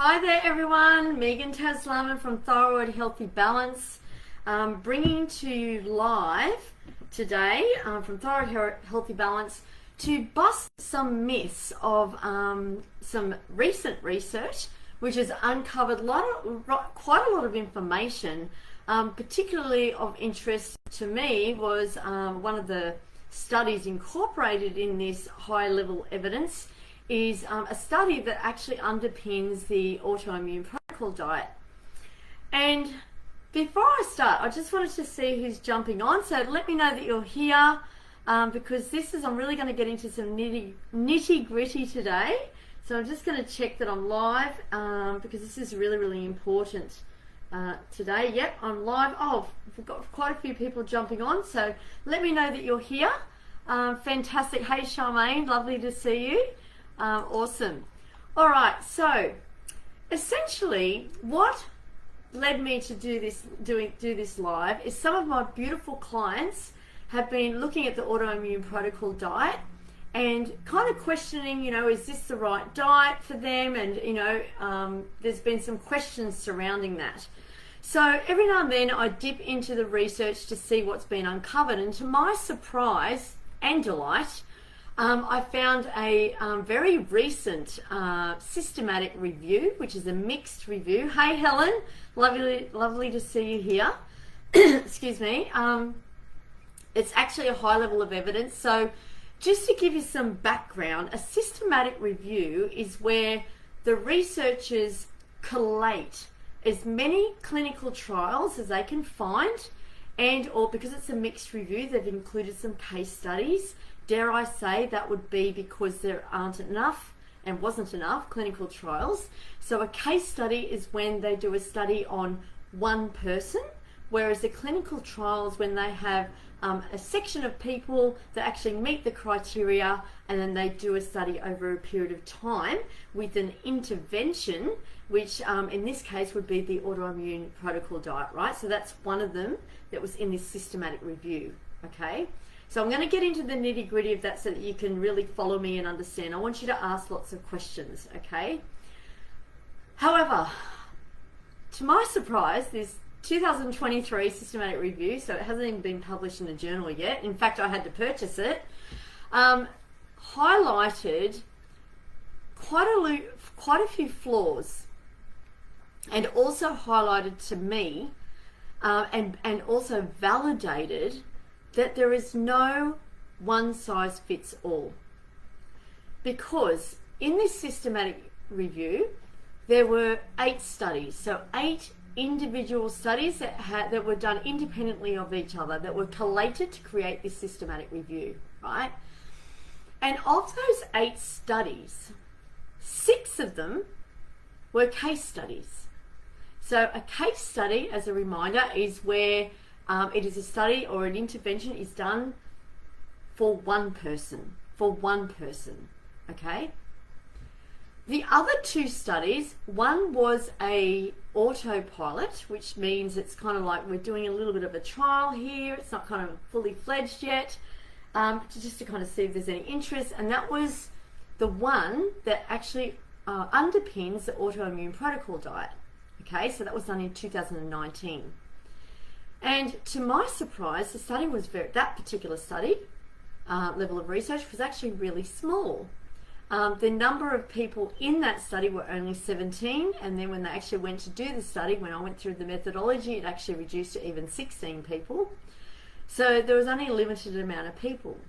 Hi there everyone, Megan Taslaman from Thyroid Healthy Balance, bringing to you live today from Thyroid Healthy Balance to bust some myths of some recent research which has uncovered quite a lot of information. Particularly of interest to me was one of the studies incorporated in this high level evidence is a study that actually underpins the Autoimmune Protocol diet. And before I start, I just wanted to see who's jumping on, so let me know that you're here, because I'm really going to get into some nitty gritty today. So I'm just going to check that I'm live, because this is really important today. Yep, I'm live. Oh, we've got quite a few people jumping on, so let me know that you're here. Fantastic. Hey Charmaine, lovely to see you. Awesome. All right, so essentially what led me to do this live is some of my beautiful clients have been looking at the Autoimmune Protocol diet and kind of questioning, is this the right diet for them? And there's been some questions surrounding that. So every now and then I dip into the research to see what's been uncovered, and to my surprise and delight, I found a very recent systematic review, which is a mixed review. Hey Helen, lovely to see you here. Excuse me. It's actually a high level of evidence. So just to give you some background, a systematic review is where the researchers collate as many clinical trials as they can find, or because it's a mixed review, they've included some case studies. Dare I say that would be because there aren't enough and wasn't enough clinical trials. So a case study is when they do a study on one person, whereas a clinical trial is when they have a section of people that actually meet the criteria, and then they do a study over a period of time with an intervention, which in this case would be the Autoimmune Protocol diet, right? So that's one of them that was in this systematic review, okay? So I'm going to get into the nitty gritty of that so that you can really follow me and understand. I want you to ask lots of questions, okay? However, to my surprise, this 2023 systematic review, so it hasn't even been published in a journal yet. In fact, I had to purchase it. Highlighted quite a few flaws, and also highlighted to me and also validated that there is no one size fits all. Because in this systematic review, there were 8 studies, so 8 individual studies that were done independently of each other, that were collated to create this systematic review, right? And of those 8 studies, 6 of them were case studies. So a case study, as a reminder, is where it is a study or an intervention is done for one person, okay? The other 2 studies, one was a autopilot, which means it's kind of like we're doing a little bit of a trial here. It's not kind of fully fledged yet, just to kind of see if there's any interest. And that was the one that actually underpins the Autoimmune Protocol diet. Okay, so that was done in 2019. And to my surprise, the study was that particular study level of research was actually really small. The number of people in that study were only 17, and then when they actually went to do the study, when I went through the methodology, it actually reduced to even 16 people. So there was only a limited amount of people.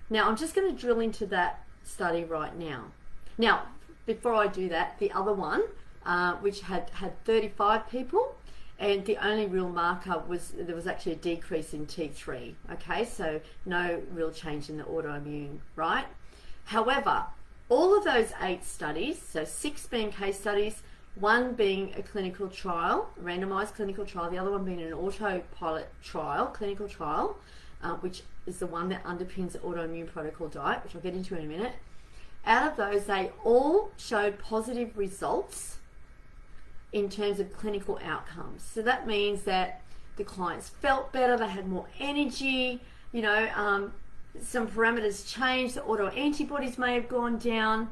Now I'm just going to drill into that study right now. Now, before I do that, the other one, which had 35 people, and the only real marker was there was actually a decrease in T3, okay? So no real change in the autoimmune, right? However, all of those 8 studies, so 6 being case studies, 1 being a clinical trial, a randomized clinical trial, the other one being an autopilot trial, clinical trial, which is the one that underpins the Autoimmune Protocol diet, which I'll get into in a minute. Out of those, they all showed positive results in terms of clinical outcomes. So that means that the clients felt better, they had more energy, some parameters changed, the autoantibodies may have gone down,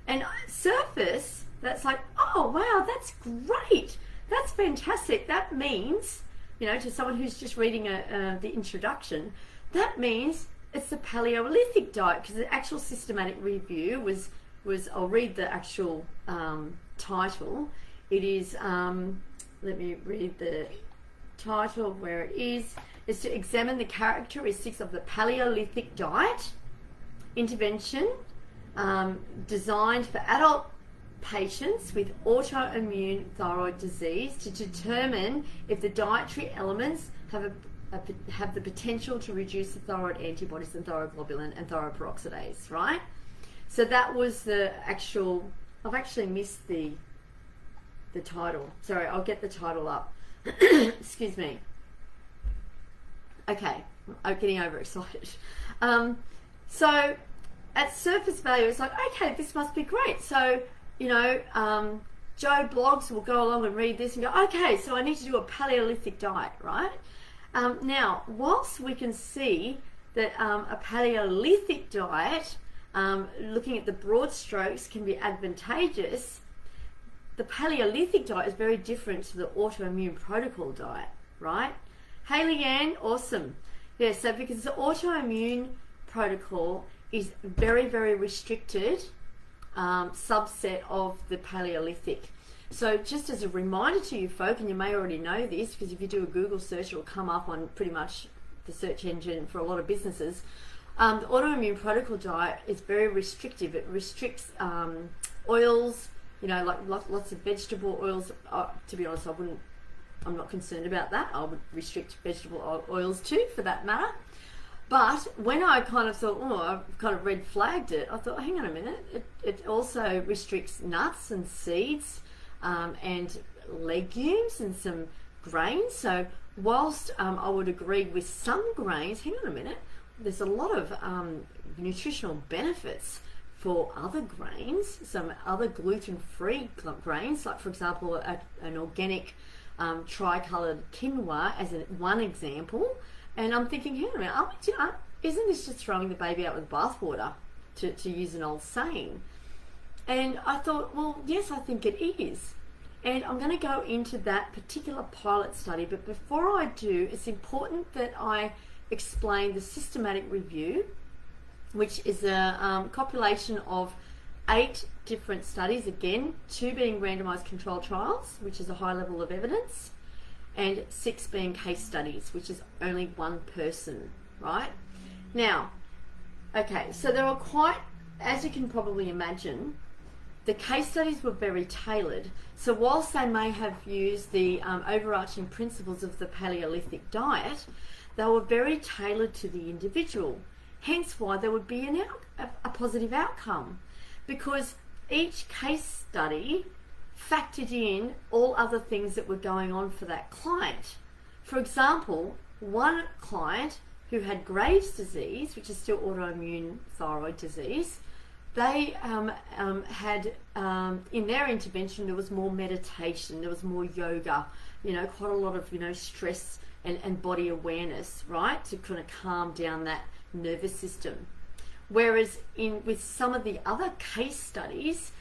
and surface, that's like, oh wow, that's great, that's fantastic. That means, you know, to someone who's just reading the introduction, that means it's the Paleolithic diet, because the actual systematic review was I'll read the actual title. It is, let me read the title where it is to examine the characteristics of the Paleolithic diet intervention designed for adult patients with autoimmune thyroid disease to determine if the dietary elements have the potential to reduce the thyroid antibodies and thyroglobulin and thyroperoxidase, right? So that was the actual, I've actually missed the title. Sorry, I'll get the title up. Excuse me. Okay, I'm getting overexcited. So at surface value, it's like, okay, this must be great. So, you know, Joe Blogs will go along and read this and go, okay, so I need to do a Paleolithic diet, right? Now, whilst we can see that a Paleolithic diet, looking at the broad strokes, can be advantageous, the Paleolithic diet is very different to the Autoimmune Protocol diet, right? Hey Leanne, awesome. Yeah, so because the Autoimmune Protocol is very, very restricted subset of the Paleolithic. So just as a reminder to you folk, and you may already know this, because if you do a Google search, it will come up on pretty much the search engine for a lot of businesses. The Autoimmune Protocol diet is very restrictive. It restricts oils, you know, like lots of vegetable oils. To be honest, I'm not concerned about that. I would restrict vegetable oils too, for that matter. But when I kind of thought, oh, I've kind of red flagged it, I thought, hang on a minute, it also restricts nuts and seeds and legumes and some grains. So whilst I would agree with some grains, hang on a minute, there's a lot of nutritional benefits for other grains, some other gluten-free grains, like for example an organic tricolored quinoa as one example. And I'm thinking, hang on a minute, isn't this just throwing the baby out with the bathwater, to use an old saying? And I thought, well, yes, I think it is. And I'm going to go into that particular pilot study. But before I do, it's important that I explain the systematic review, which is a compilation of 8 different studies, again, 2 being randomized controlled trials, which is a high level of evidence, and 6 being case studies, which is only 1 person, right? Now, okay, so they were quite, as you can probably imagine, the case studies were very tailored. So whilst they may have used the overarching principles of the Paleolithic diet, they were very tailored to the individual. Hence why there would be a positive outcome, because each case study factored in all other things that were going on for that client. For example, one client who had Graves' disease, which is still autoimmune thyroid disease, they had, in their intervention, there was more meditation, there was more yoga, you know, quite a lot of, you know, stress and body awareness, right, to kind of calm down that nervous system. Whereas with some of the other case studies,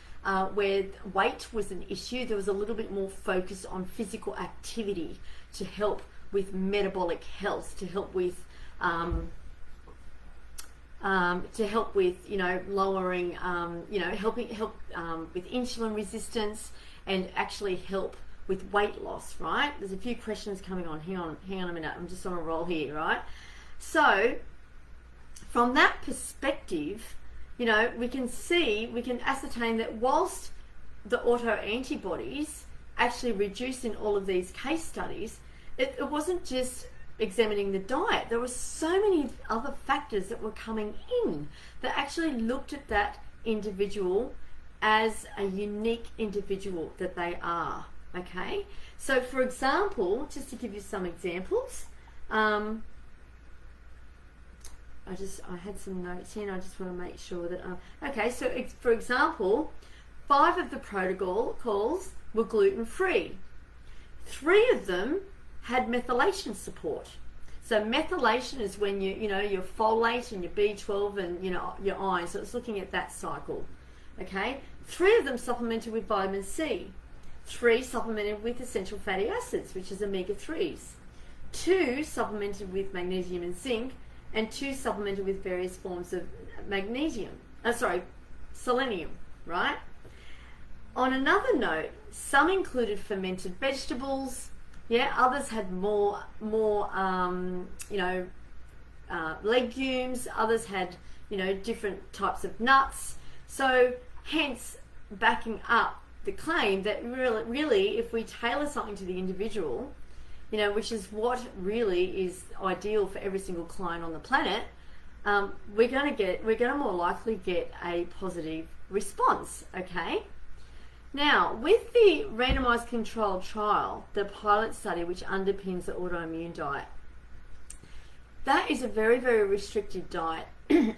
where weight was an issue, there was a little bit more focus on physical activity to help with metabolic health, to help with you know, lowering, you know, help with insulin resistance, and actually help with weight loss, right? There's a few questions coming on. Hang on a minute. I'm just on a roll here, right? So from that perspective, you know, we can ascertain that whilst the autoantibodies actually reduced in all of these case studies, it wasn't just examining the diet. There were so many other factors that were coming in that actually looked at that individual as a unique individual that they are, okay? So for example, just to give you some examples, I had some notes here and I just want to make sure that, okay, so for example, 5 of the protocols were gluten-free. 3 of them had methylation support. So methylation is when you know, your folate and your B12 and, you know, your iron. So it's looking at that cycle, okay? 3 of them supplemented with vitamin C, 3 supplemented with essential fatty acids, which is omega-3s, 2 supplemented with magnesium and zinc, and 2 supplemented with various forms of selenium, right? On another note, some included fermented vegetables, others had more legumes, others had, different types of nuts. So hence backing up the claim that really if we tailor something to the individual, which is what really is ideal for every single client on the planet, we're going to more likely get a positive response, okay? Now, with the randomized controlled trial, the pilot study which underpins the autoimmune diet, that is a very, very restrictive diet.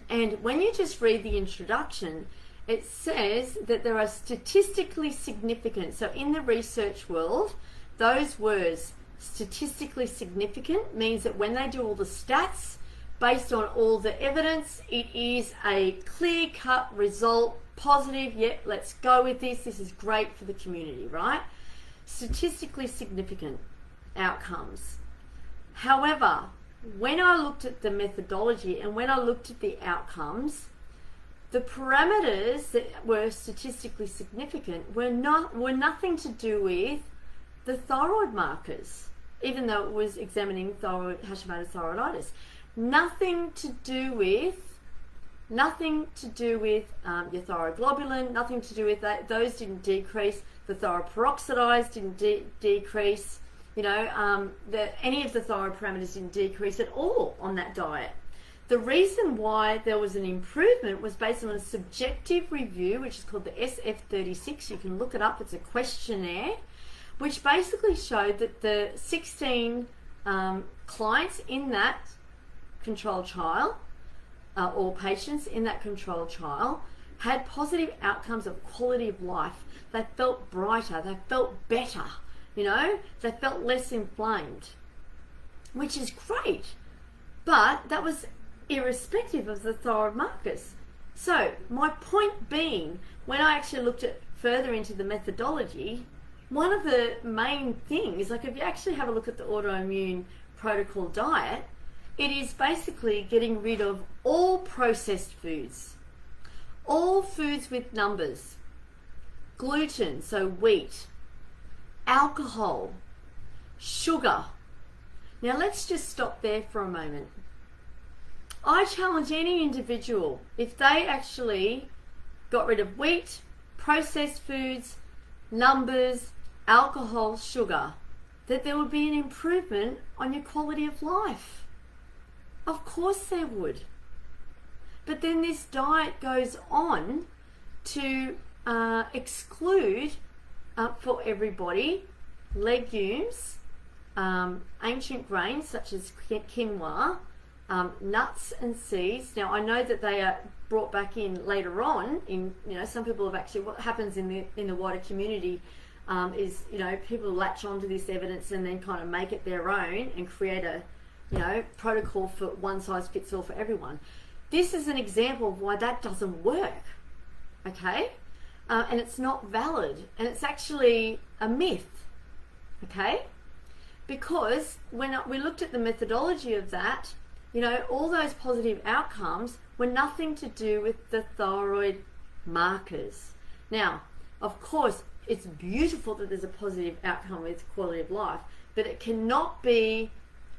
And when you just read the introduction, it says that there are statistically significant, so in the research world, those words, statistically significant, means that when they do all the stats, based on all the evidence, it is a clear-cut result, positive, let's go with this, this is great for the community, right? Statistically significant outcomes. However, when I looked at the methodology and when I looked at the outcomes, the parameters that were statistically significant were nothing to do with the thyroid markers, even though it was examining Hashimoto thyroiditis. Nothing to do with your thyroid globulin, nothing to do with that. Those didn't decrease. The thyroid peroxidase didn't decrease. Any of the thyroid parameters didn't decrease at all on that diet. The reason why there was an improvement was based on a subjective review, which is called the SF36. You can look it up. It's a questionnaire, which basically showed that the 16 clients in that controlled trial, or patients in that controlled trial, had positive outcomes of quality of life. They felt brighter, they felt better, they felt less inflamed, which is great. But that was irrespective of the thyroid markers. So my point being, when I actually looked at further into the methodology, one of the main things, like if you actually have a look at the Autoimmune Protocol diet, it is basically getting rid of all processed foods, all foods with numbers, gluten, so wheat, alcohol, sugar. Now let's just stop there for a moment. I challenge any individual, if they actually got rid of wheat, processed foods, numbers, alcohol, sugar, that there would be an improvement on your quality of life. Of course there would. But then this diet goes on to exclude for everybody legumes, ancient grains such as quinoa, nuts and seeds. Now I know that they are brought back in later on. Some people have actually, what happens in the wider community is people latch onto this evidence and then kind of make it their own and create a protocol for one size fits all for everyone. This is an example of why that doesn't work, okay? And it's not valid, and it's actually a myth, okay? Because when we looked at the methodology of that, all those positive outcomes were nothing to do with the thyroid markers. Now, of course, it's beautiful that there's a positive outcome with quality of life, but it cannot be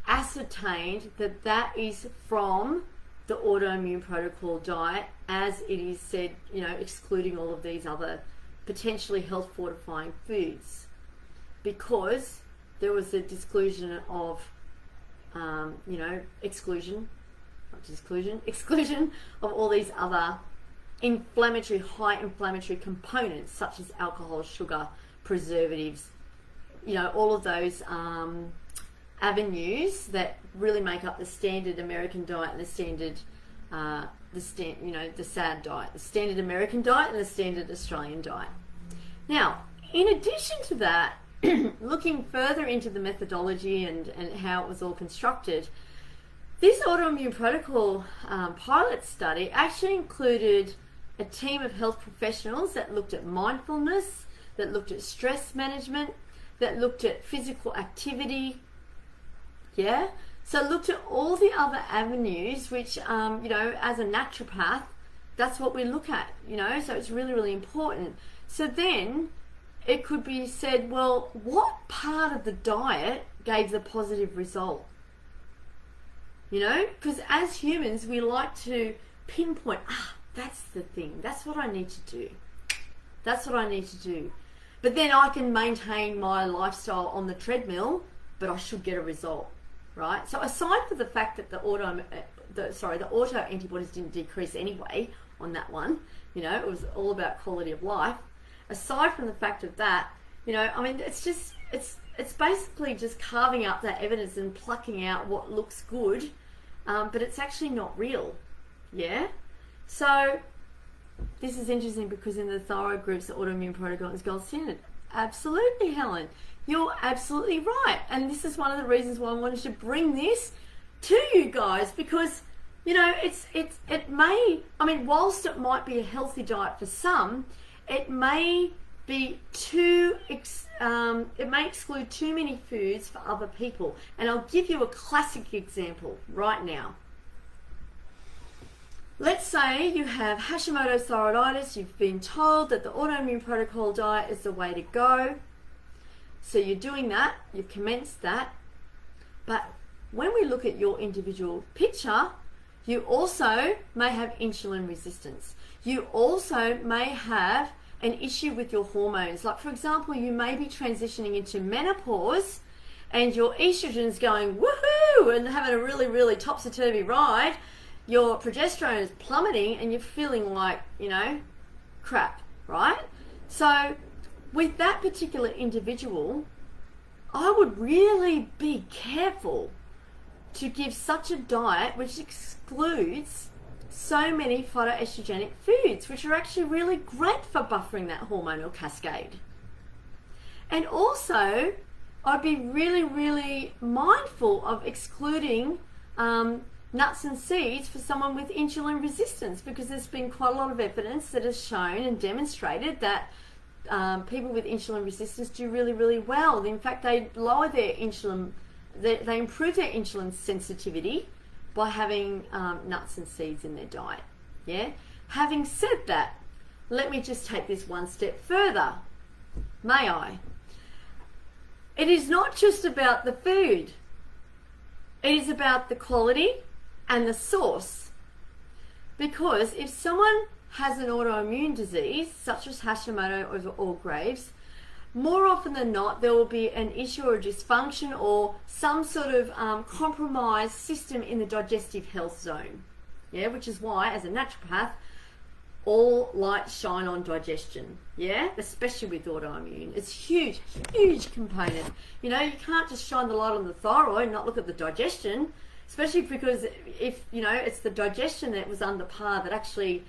ascertained that that is from the Autoimmune Protocol diet, as it is said, excluding all of these other potentially health fortifying foods, because there was a exclusion of all these other high inflammatory components such as alcohol, sugar, preservatives, all of those avenues that really make up the standard American diet and the standard the SAD diet, the standard American diet and the standard Australian diet. Now, in addition to that, looking further into the methodology and how it was all constructed, this Autoimmune Protocol pilot study actually included a team of health professionals that looked at mindfulness, that looked at stress management, that looked at physical activity. Yeah, so looked at all the other avenues which, you know, as a naturopath, that's what we look at, you know, so it's really, really important. So then it could be said, well, what part of the diet gave the positive result? You know, because as humans, we like to pinpoint, that's the thing, that's what I need to do. That's what I need to do. But then I can maintain my lifestyle on the treadmill, but I should get a result, right? So aside from the fact that the auto antibodies didn't decrease anyway on that one, you know, it was all about quality of life. Aside from the fact of that, you know, I mean, it's just, it's basically just carving up that evidence and plucking out what looks good, but it's actually not real. Yeah. So this is interesting because in the thyroid groups, the Autoimmune Protocol is gold standard. Absolutely, Helen. You're absolutely right. And this is one of the reasons why I wanted to bring this to you guys, because, you know, it may, I mean, whilst it might be a healthy diet for some, it may be it may exclude too many foods for other people. And I'll give you a classic example right now. Let's say you have Hashimoto thyroiditis, you've been told that the Autoimmune Protocol diet is the way to go. So you're doing that, you've commenced that. But when we look at your individual picture, you also may have insulin resistance. You also may have an issue with your hormones. Like, for example, you may be transitioning into menopause and your estrogen's going woohoo and having a really, really topsy-turvy ride. Your progesterone is plummeting and you're feeling like, you know, crap, right? So with that particular individual, I would really be careful to give such a diet which excludes so many phytoestrogenic foods, which are actually really great for buffering that hormonal cascade. And also, I'd be really, really mindful of excluding nuts and seeds for someone with insulin resistance, because there's been quite a lot of evidence that has shown and demonstrated that people with insulin resistance do really, really well. In fact, they lower their insulin, they improve their insulin sensitivity by having nuts and seeds in their diet. Yeah. Having said that, let me just take this one step further. May I? It is not just about the food. It is about the quality and the source. Because if someone has an autoimmune disease, such as Hashimoto or Graves', more often than not, there will be an issue or a dysfunction or some sort of compromised system in the digestive health zone. Yeah, which is why, as a naturopath, all lights shine on digestion. Yeah, especially with autoimmune. It's huge, huge component. You know, you can't just shine the light on the thyroid and not look at the digestion, especially because if, you know, it's the digestion that was under par that actually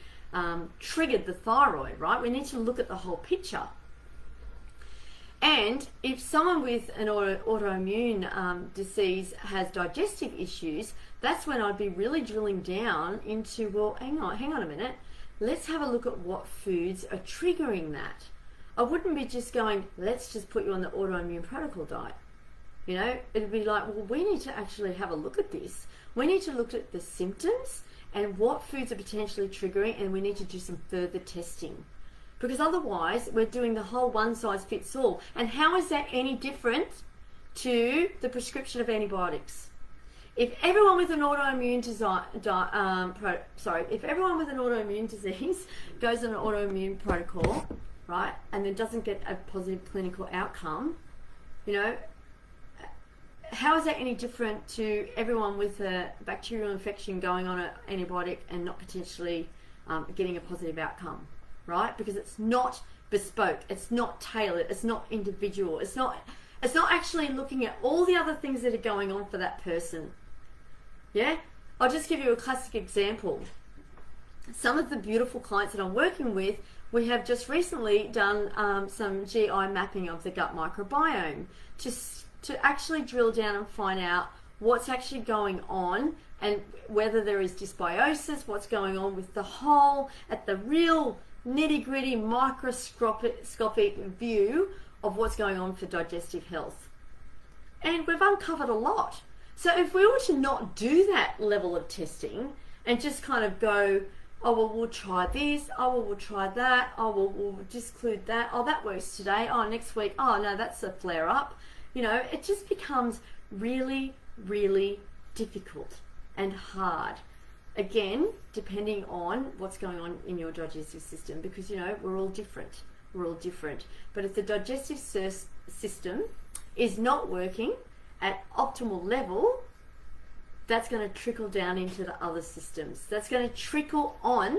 triggered the thyroid, right? We need to look at the whole picture. And if someone with an autoimmune disease has digestive issues, that's when I'd be really drilling down into, well, hang on a minute. Let's have a look at what foods are triggering that. I wouldn't be just going, let's just put you on the Autoimmune Protocol diet. You know, it'd be like, well, we need to actually have a look at this. We need to look at the symptoms and what foods are potentially triggering, and we need to do some further testing. Because otherwise, we're doing the whole one-size-fits-all. And how is that any different to the prescription of antibiotics? If everyone with an autoimmune disease goes on an autoimmune protocol, right, and then doesn't get a positive clinical outcome, you know, how is that any different to everyone with a bacterial infection going on an antibiotic and not potentially getting a positive outcome, right? Because it's not bespoke, it's not tailored, it's not individual, it's not actually looking at all the other things that are going on for that person. Yeah, I'll just give you a classic example. Some of the beautiful clients that I'm working with, we have just recently done some GI mapping of the gut microbiome to actually drill down and find out what's actually going on and whether there is dysbiosis, what's going on with the whole, at the real nitty-gritty microscopic view of what's going on for digestive health. And we've uncovered a lot. So if we were to not do that level of testing and just kind of go, oh, well, we'll try this, oh, well, we'll try that, oh, well, we'll disclude that, oh, that works today, oh, next week, oh, no, that's a flare-up. You know, it just becomes really, really difficult and hard. Again, depending on what's going on in your digestive system, because, you know, we're all different. We're all different. But if the digestive system is not working at optimal level, that's going to trickle down into the other systems. That's going to trickle on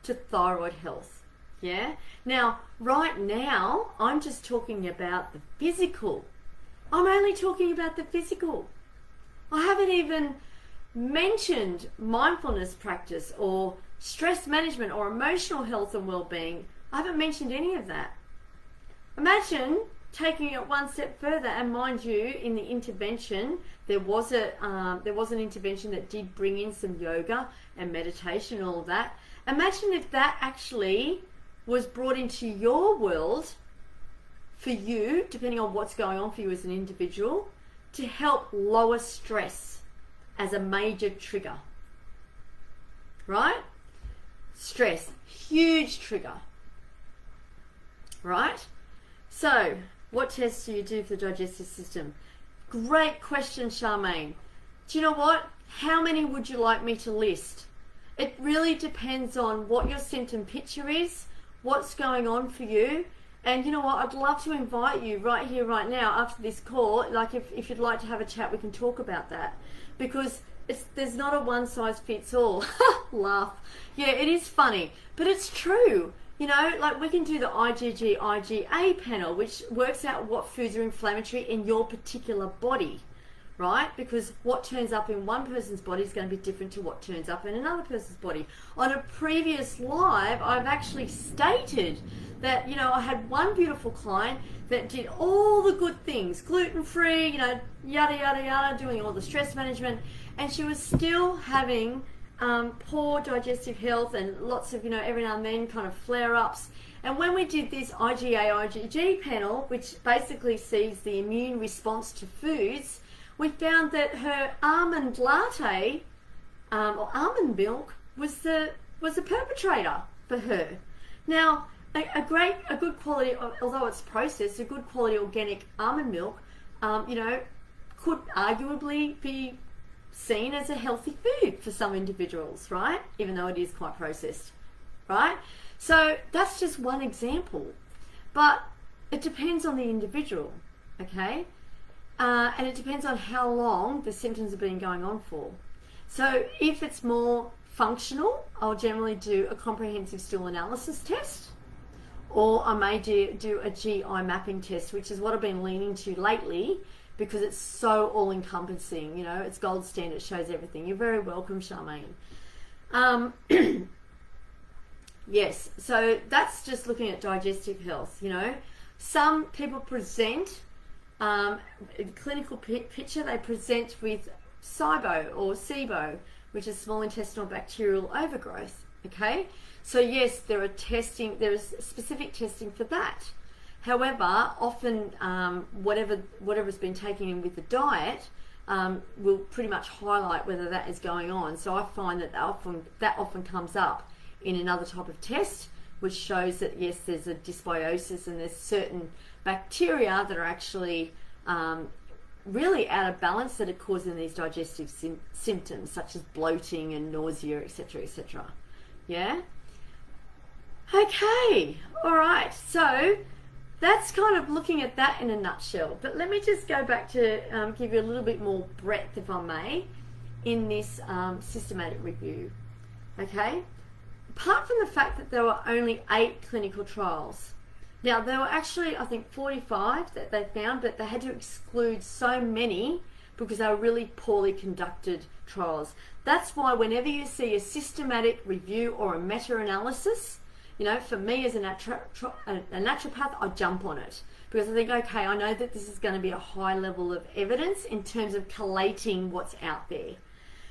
to thyroid health. Yeah? Now, right now, I'm just talking about the physical. I'm only talking about the physical. I haven't even mentioned mindfulness practice or stress management or emotional health and well-being. I haven't mentioned any of that. Imagine taking it one step further, and mind you, in the intervention, there was an intervention that did bring in some yoga and meditation and all of that. Imagine if that actually was brought into your world for you, depending on what's going on for you as an individual, to help lower stress as a major trigger. Right? Stress, huge trigger. Right? So, what tests do you do for the digestive system? Great question, Charmaine. Do you know what? How many would you like me to list? It really depends on what your symptom picture is, what's going on for you. And you know what? I'd love to invite you right here, right now, after this call. Like, if you'd like to have a chat, we can talk about that. Because there's not a one-size-fits-all. Laugh. Yeah, it is funny, but it's true. You know, like we can do the IgG, IgA panel, which works out what foods are inflammatory in your particular body, right? Because what turns up in one person's body is going to be different to what turns up in another person's body. On a previous live, I've actually stated that, you know, I had one beautiful client that did all the good things, gluten-free, you know, yada, yada, yada, doing all the stress management, and she was still having poor digestive health and lots of, you know, every now and then kind of flare-ups. And when we did this IgA, IgG panel, which basically sees the immune response to foods, we found that her almond latte or almond milk was the perpetrator for her. Now, a good quality, although it's processed, a good quality organic almond milk, you know, could arguably be seen as a healthy food for some individuals, right? Even though it is quite processed, right? So that's just one example, but it depends on the individual, okay? And it depends on how long the symptoms have been going on for. So if it's more functional, I'll generally do a comprehensive stool analysis test, or I may do a GI mapping test, which is what I've been leaning to lately, because it's so all-encompassing, you know, it's gold standard, it shows everything. You're very welcome, Charmaine. Yes, so that's just looking at digestive health, you know. Some people present, in clinical picture, they present with SIBO or SIBO, which is small intestinal bacterial overgrowth, okay? So yes, there is specific testing for that. However, often whatever's been taken in with the diet will pretty much highlight whether that is going on. So I find that often comes up in another type of test, which shows that yes, there's a dysbiosis and there's certain bacteria that are actually really out of balance that are causing these digestive symptoms, such as bloating and nausea, etc., etc. Yeah? Okay, all right, so that's kind of looking at that in a nutshell. But let me just go back to give you a little bit more breadth, if I may, in this systematic review. Okay? Apart from the fact that there were only 8 clinical trials. Now, there were actually, I think, 45 that they found, but they had to exclude so many because they were really poorly conducted trials. That's why whenever you see a systematic review or a meta-analysis, you know, for me as a naturopath, I jump on it because I think, okay, I know that this is going to be a high level of evidence in terms of collating what's out there.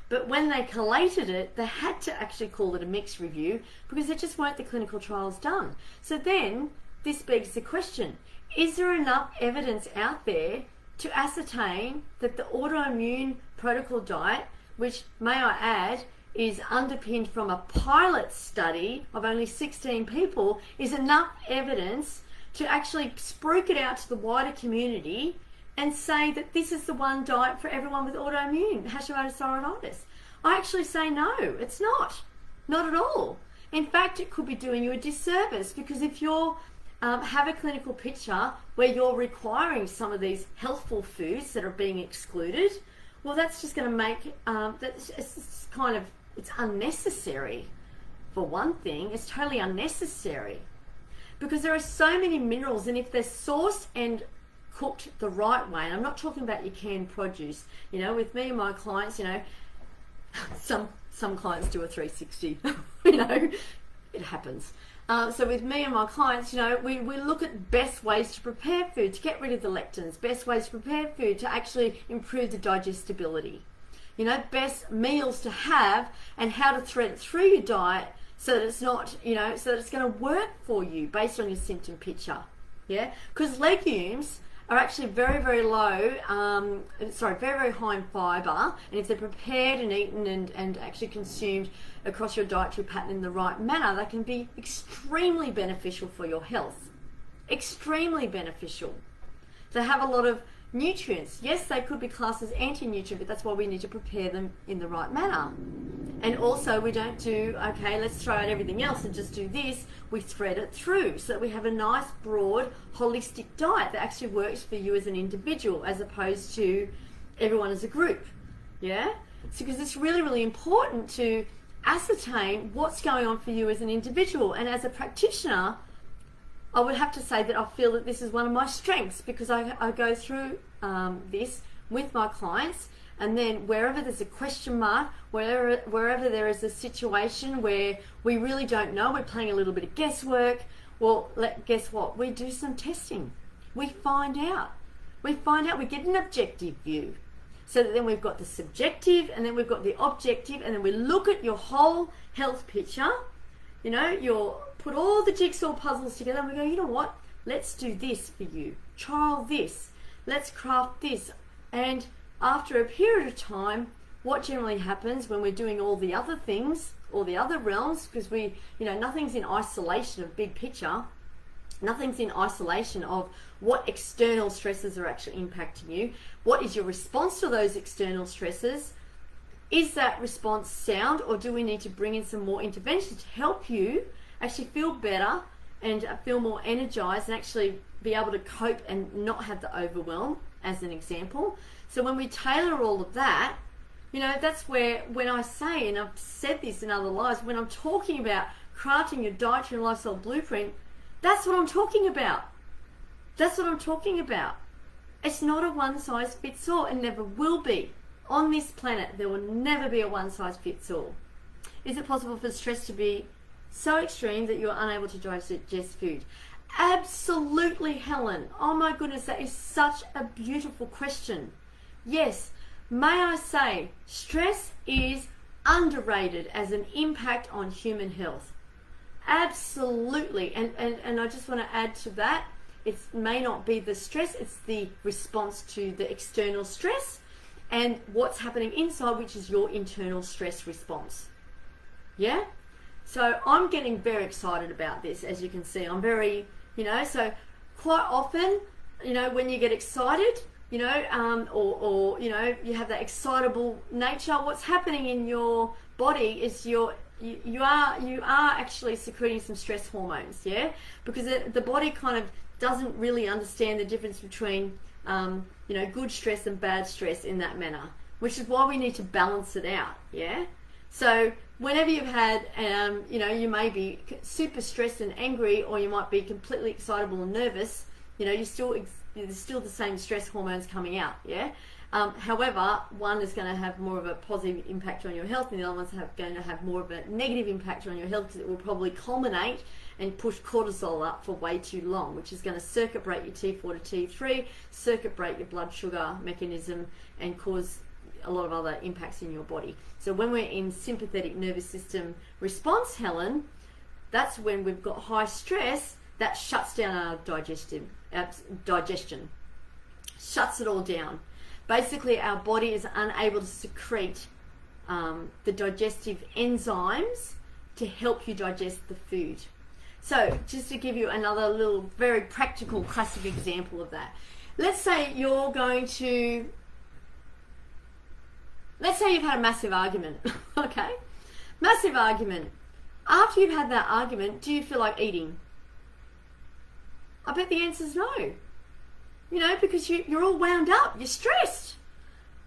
But when they collated it, they had to actually call it a mixed review because there just weren't the clinical trials done. So then this begs the question, is there enough evidence out there to ascertain that the autoimmune protocol diet, which, may I add, is underpinned from a pilot study of only 16 people, is enough evidence to actually spruik it out to the wider community and say that this is the one diet for everyone with autoimmune Hashimoto's thyroiditis? I actually say no, it's not. Not at all. In fact, it could be doing you a disservice, because if you're have a clinical picture where you're requiring some of these healthful foods that are being excluded, well, that's just going to make it's unnecessary. For one thing, it's totally unnecessary, because there are so many minerals, and if they're sourced and cooked the right way, and I'm not talking about your canned produce, you know, with me and my clients, you know, some clients do a 360, you know, it happens. So with me and my clients, you know, we look at best ways to prepare food, to get rid of the lectins, best ways to prepare food, to actually improve the digestibility. You know, best meals to have, and how to thread it through your diet so that it's not, you know, so that it's going to work for you based on your symptom picture. Yeah, because legumes are actually very, very low, very, very high in fibre, and if they're prepared and eaten and actually consumed across your dietary pattern in the right manner, they can be extremely beneficial for your health. Extremely beneficial. They have a lot of nutrients. Yes, they could be classed as anti-nutrient, but that's why we need to prepare them in the right manner. And also, we don't do, okay, let's throw out everything else and just do this. We thread it through so that we have a nice, broad, holistic diet that actually works for you as an individual, as opposed to everyone as a group. Yeah? So, because it's really, really important to ascertain what's going on for you as an individual. And as a practitioner, I would have to say that I feel that this is one of my strengths, because I go through this with my clients, and then wherever there's a question mark, wherever there is a situation where we really don't know, we're playing a little bit of guesswork, well, guess what? We do some testing. We find out. We get an objective view. So that then we've got the subjective, and then we've got the objective, and then we look at your whole health picture. You know, you'll put all the jigsaw puzzles together, and we go, you know what? Let's do this for you. Trial this. Let's craft this. And after a period of time, what generally happens when we're doing all the other things, all the other realms, because we, you know, nothing's in isolation of big picture. Nothing's in isolation of what external stresses are actually impacting you. What is your response to those external stresses? Is that response sound, or do we need to bring in some more intervention to help you actually feel better and feel more energized and actually be able to cope and not have the overwhelm, as an example? So when we tailor all of that, you know, that's where, when I say, and I've said this in other lives, when I'm talking about crafting your dietary and lifestyle blueprint, that's what I'm talking about. That's what I'm talking about. It's not a one-size-fits-all, and never will be. On this planet, there will never be a one-size-fits-all. Is it possible for stress to be so extreme that you're unable to digest food? Absolutely, Helen. Oh my goodness, that is such a beautiful question. Yes, may I say, stress is underrated as an impact on human health. Absolutely. And I just want to add to that, it may not be the stress, it's the response to the external stress and what's happening inside, which is your internal stress response. Yeah? So I'm getting very excited about this, as you can see. I'm very, you know, so quite often, you know, when you get excited, you know, or you know, you have that excitable nature, what's happening in your body is you are actually secreting some stress hormones, yeah? Because the body kind of doesn't really understand the difference between, you know, good stress and bad stress in that manner, which is why we need to balance it out, yeah? So whenever you've had, you know, you may be super stressed and angry, or you might be completely excitable and nervous, you know, there's still the same stress hormones coming out, yeah? However, one is going to have more of a positive impact on your health, and the other one's going to have more of a negative impact on your health, because it will probably culminate and push cortisol up for way too long, which is going to circuit break your T4 to T3, circuit break your blood sugar mechanism, and cause a lot of other impacts in your body. So when we're in sympathetic nervous system response, Helen, that's when we've got high stress that shuts down our digestion, shuts it all down. Basically, our body is unable to secrete the digestive enzymes to help you digest the food. So just to give you another little very practical classic example of that. Let's say you're going to, let's say you've had a massive argument, okay? Massive argument. After you've had that argument, do you feel like eating? I bet the answer is no. You know, because you're all wound up, you're stressed.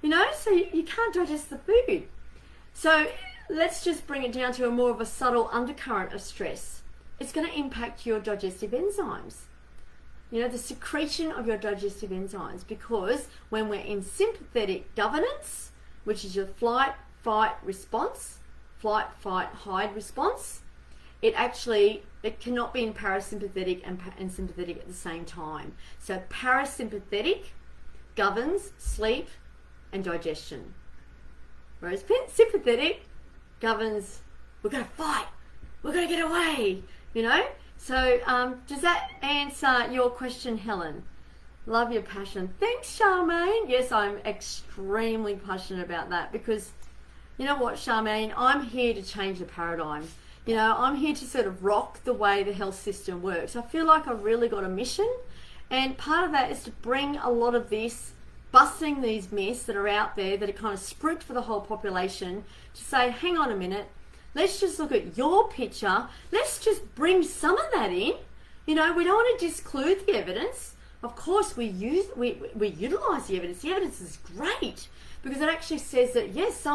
You know, so you can't digest the food. So let's just bring it down to a more of a subtle undercurrent of stress. It's going to impact your digestive enzymes. You know, the secretion of your digestive enzymes, because when we're in sympathetic governance, which is your flight, fight, response, flight, fight, hide response, it cannot be in parasympathetic and sympathetic at the same time. So parasympathetic governs sleep and digestion, whereas sympathetic governs, we're going to fight, we're going to get away, you know. So does that answer your question, Helen? Love your passion. Thanks, Charmaine. Yes, I'm extremely passionate about that, because you know what, Charmaine, I'm here to change the paradigm. You know, I'm here to sort of rock the way the health system works. I feel like I've really got a mission, and part of that is to bring a lot of this, busting these myths that are out there that are kind of sprinked for the whole population, to say, hang on a minute, let's just look at your picture, let's just bring some of that in. You know, we don't want to disclude the evidence. Of course, we utilize the evidence. The evidence is great, because it actually says that, yes,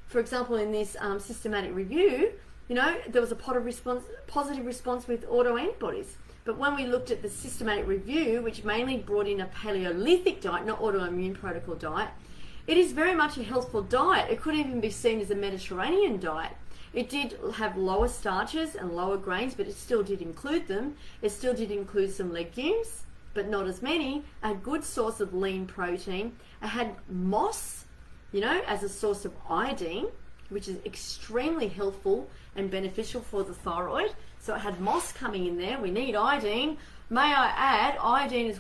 for example, in this systematic review, you know, there was a positive response with autoantibodies. But when we looked at the systematic review, which mainly brought in a Paleolithic diet, not Autoimmune Protocol diet, it is very much a healthful diet. It could even be seen as a Mediterranean diet. It did have lower starches and lower grains, but it still did include them. It still did include some legumes, but not as many. A good source of lean protein. It had moss, you know, as a source of iodine, which is extremely helpful and beneficial for the thyroid. So it had moss coming in there. We need iodine. May I add, iodine is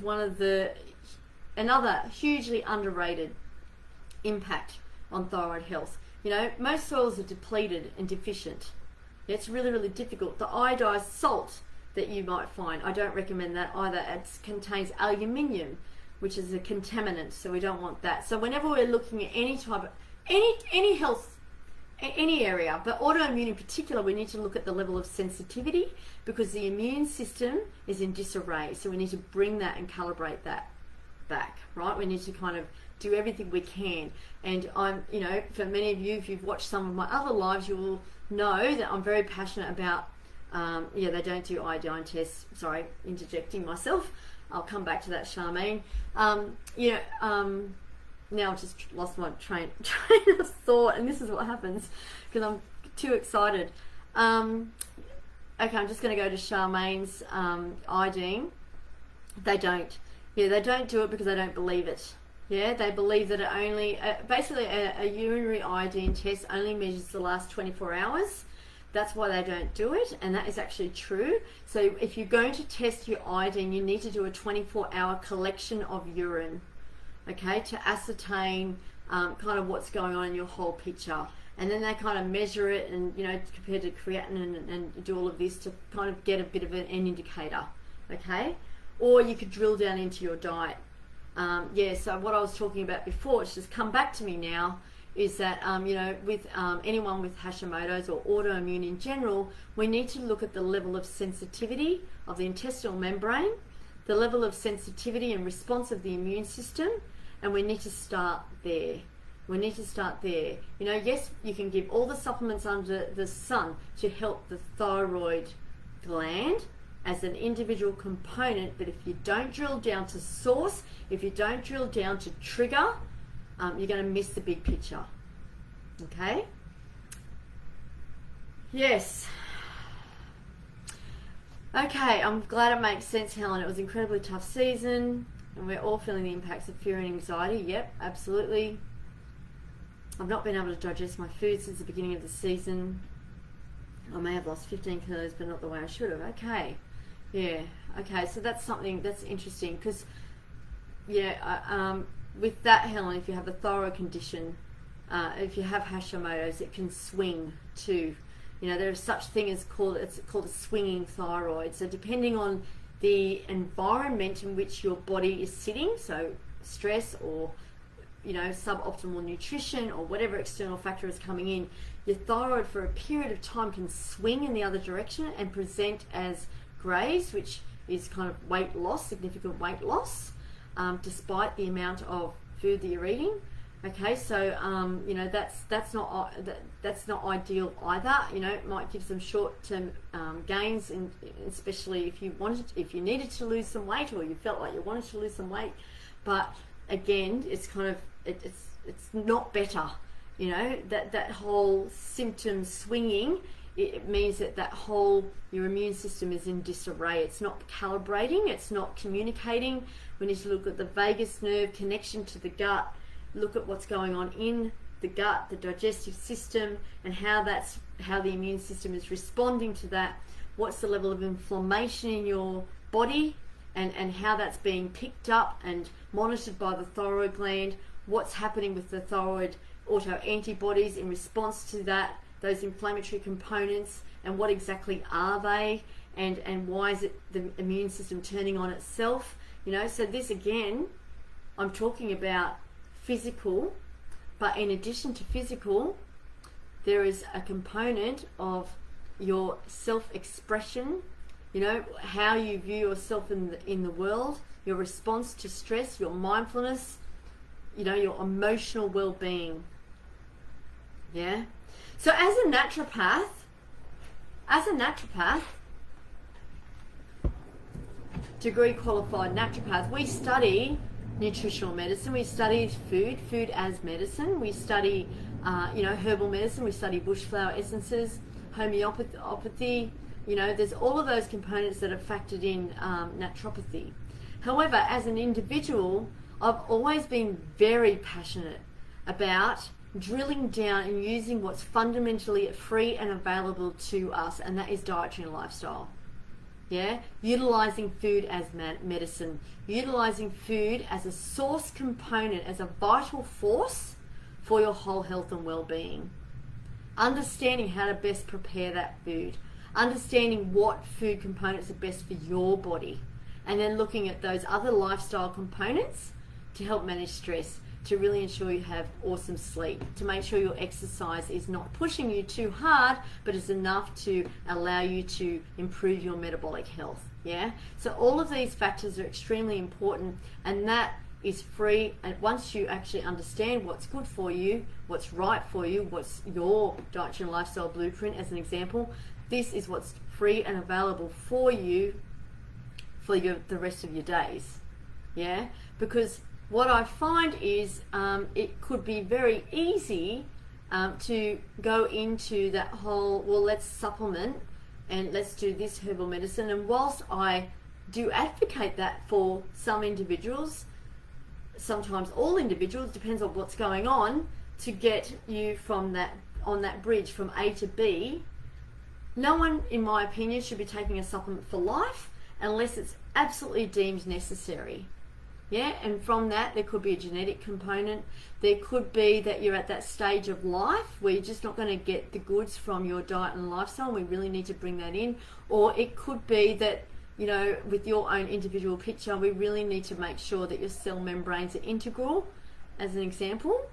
another hugely underrated impact on thyroid health. You know, most soils are depleted and deficient. It's really, really difficult. The iodized salt that you might find, I don't recommend that either. It contains aluminium, which is a contaminant, so we don't want that. So whenever we're looking at any type of, any health, any area, but autoimmune in particular, we need to look at the level of sensitivity, because the immune system is in disarray. So we need to bring that and calibrate that back, right? We need to kind of do everything we can. And I'm, you know, for many of you, if you've watched some of my other lives, you will know that I'm very passionate about, yeah, they don't do iodine tests. Sorry, interjecting myself. I'll come back to that, Charmaine. You know, now I've just lost my train of thought, and this is what happens because I'm too excited. Okay, I'm just going to go to Charmaine's iodine. They don't. Yeah, they don't do it because they don't believe it. Yeah, they believe that it only, basically a urinary iodine test only measures the last 24 hours. That's why they don't do it, and that is actually true. So if you're going to test your iodine, you need to do a 24-hour collection of urine, okay, to ascertain kind of what's going on in your whole picture. And then they kind of measure it and, you know, compared to creatinine and do all of this to kind of get a bit of an indicator, okay? Or you could drill down into your diet. Yeah, so what I was talking about before, it's just come back to me now, is that, you know, with anyone with Hashimoto's or autoimmune in general, we need to look at the level of sensitivity of the intestinal membrane, the level of sensitivity and response of the immune system, and we need to start there. We need to start there. You know, yes, you can give all the supplements under the sun to help the thyroid gland as an individual component, but if you don't drill down to source, if you don't drill down to trigger, you're going to miss the big picture. Okay? Yes. Okay, I'm glad it makes sense, Helen. It was an incredibly tough season, and we're all feeling the impacts of fear and anxiety. Yep, absolutely. I've not been able to digest my food since the beginning of the season. I may have lost 15 kilos, but not the way I should have. Okay. Yeah. Okay. So that's something that's interesting because, yeah, with that, Helen, if you have a thyroid condition, if you have Hashimoto's, it can swing too. You know, there is such thing as it's called a swinging thyroid. So depending on the environment in which your body is sitting, so stress or, you know, suboptimal nutrition or whatever external factor is coming in, your thyroid for a period of time can swing in the other direction and present as graves, which is kind of weight loss, significant weight loss, despite the amount of food that you're eating. Okay, so you know, that's not ideal either. You know, it might give some short-term gains, especially if you needed to lose some weight or you felt like you wanted to lose some weight. But again, it's kind of it's not better. You know, that whole symptom swinging, it means that your immune system is in disarray. It's not calibrating. It's not communicating. We need to look at the vagus nerve connection to the gut. Look at what's going on in the gut, the digestive system, and how the immune system is responding to that. What's the level of inflammation in your body, and how that's being picked up and monitored by the thyroid gland. What's happening with the thyroid autoantibodies in response to those inflammatory components, and what exactly are they, and why is it the immune system turning on itself? You know, so this again, I'm talking about physical, but in addition to physical, there is a component of your self-expression, you know, how you view yourself in the world, your response to stress, your mindfulness, you know, your emotional well-being. Yeah. So as a naturopath, degree qualified naturopath, we study nutritional medicine, we study food as medicine, we study you know, herbal medicine, we study bush flower essences, homeopathy, you know, there's all of those components that are factored in naturopathy. However, as an individual, I've always been very passionate about drilling down and using what's fundamentally free and available to us, and that is dietary and lifestyle. Yeah, utilizing food as medicine, utilizing food as a source component, as a vital force for your whole health and well-being. Understanding how to best prepare that food, understanding what food components are best for your body, and then looking at those other lifestyle components to help manage stress, to really ensure you have awesome sleep, to make sure your exercise is not pushing you too hard, but is enough to allow you to improve your metabolic health. Yeah, so all of these factors are extremely important, and that is free. And once you actually understand what's good for you, what's right for you, what's your dietary and lifestyle blueprint, as an example, this is what's free and available for you for the rest of your days. Yeah, because what I find is it could be very easy to go into that whole, well, let's supplement and let's do this herbal medicine. And whilst I do advocate that for some individuals, sometimes all individuals, depends on what's going on, to get you from on that bridge from A to B, no one, in my opinion, should be taking a supplement for life unless it's absolutely deemed necessary. Yeah, and from that, there could be a genetic component. There could be that you're at that stage of life where you're just not going to get the goods from your diet and lifestyle, and we really need to bring that in. Or it could be that, you know, with your own individual picture, we really need to make sure that your cell membranes are integral, as an example.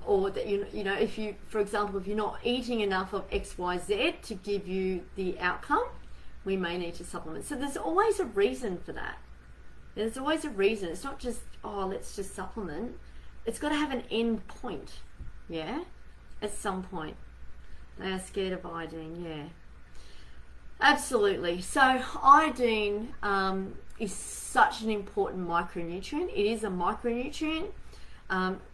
Or that, you know, if you, for example, if you're not eating enough of XYZ to give you the outcome, we may need to supplement. So there's always a reason for that. There's always a reason. It's not just, oh, let's just supplement. It's got to have an end point, yeah, at some point. They are scared of iodine, yeah. Absolutely. So iodine is such an important micronutrient. It is a micronutrient.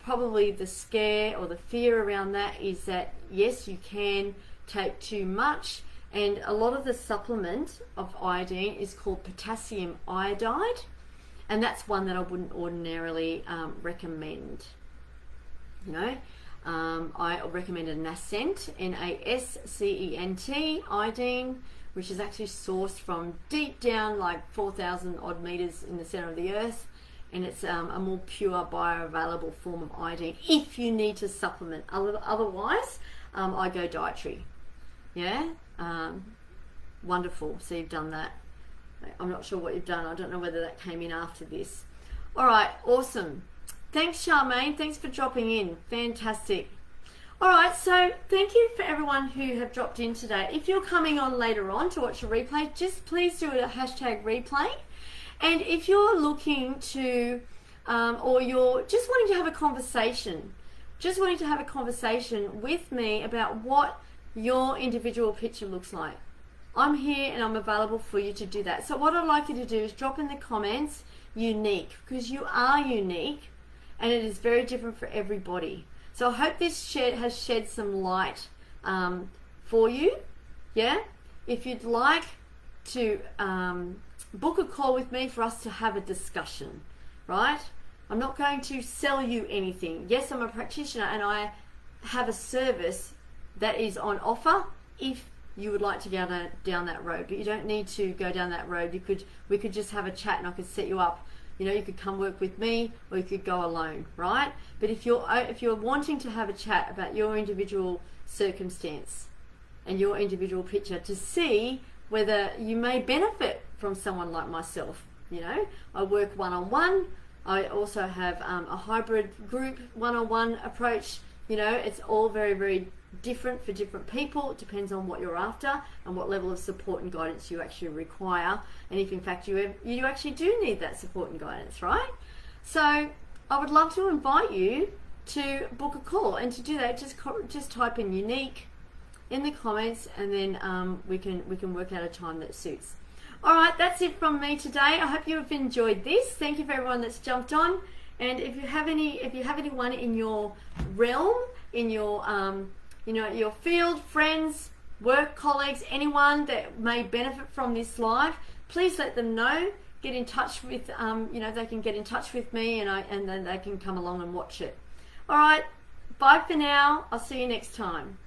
Probably the scare or the fear around that is that, yes, you can take too much, and a lot of the supplement of iodine is called potassium iodide, and that's one that I wouldn't ordinarily recommend. You know, I recommended Nascent, Nascent, iodine, which is actually sourced from deep down, like 4,000 odd meters in the center of the earth, and it's a more pure bioavailable form of iodine if you need to supplement. Otherwise, I go dietary. Yeah, wonderful. So you've done that. I'm not sure what you've done. I don't know whether that came in after this. All right, awesome. Thanks, Charmaine. Thanks for dropping in. Fantastic. All right, so thank you for everyone who have dropped in today. If you're coming on later on to watch a replay, just please do a hashtag replay. And if you're looking to, or you're just wanting to have a conversation, with me about what your individual picture looks like, I'm here and I'm available for you to do that. So what I'd like you to do is drop in the comments, unique, because you are unique and it is very different for everybody. So I hope this has shed some light for you. Yeah, if you'd like to book a call with me for us to have a discussion, right? I'm not going to sell you anything. Yes, I'm a practitioner and I have a service that is on offer if you would like to go down that road, but you don't need to go down that road. We could just have a chat and I could set you up. You know, you could come work with me or you could go alone, right? But if you're wanting to have a chat about your individual circumstance and your individual picture to see whether you may benefit from someone like myself, you know, I work one-on-one. I also have a hybrid group one-on-one approach. You know, it's all very, very different for different people. It depends on what you're after and what level of support and guidance you actually require, and if in fact you actually do need that support and guidance, right? So I would love to invite you to book a call, and to do that just type in unique in the comments, and then we can work out a time that suits. All right, that's it from me today. I hope you have enjoyed this. Thank you for everyone that's jumped on, and if you have anyone in your realm, in your your field, friends, work colleagues, anyone that may benefit from this live, please let them know. Get in touch with they can get in touch with me, and then they can come along and watch it. All right, bye for now. I'll see you next time.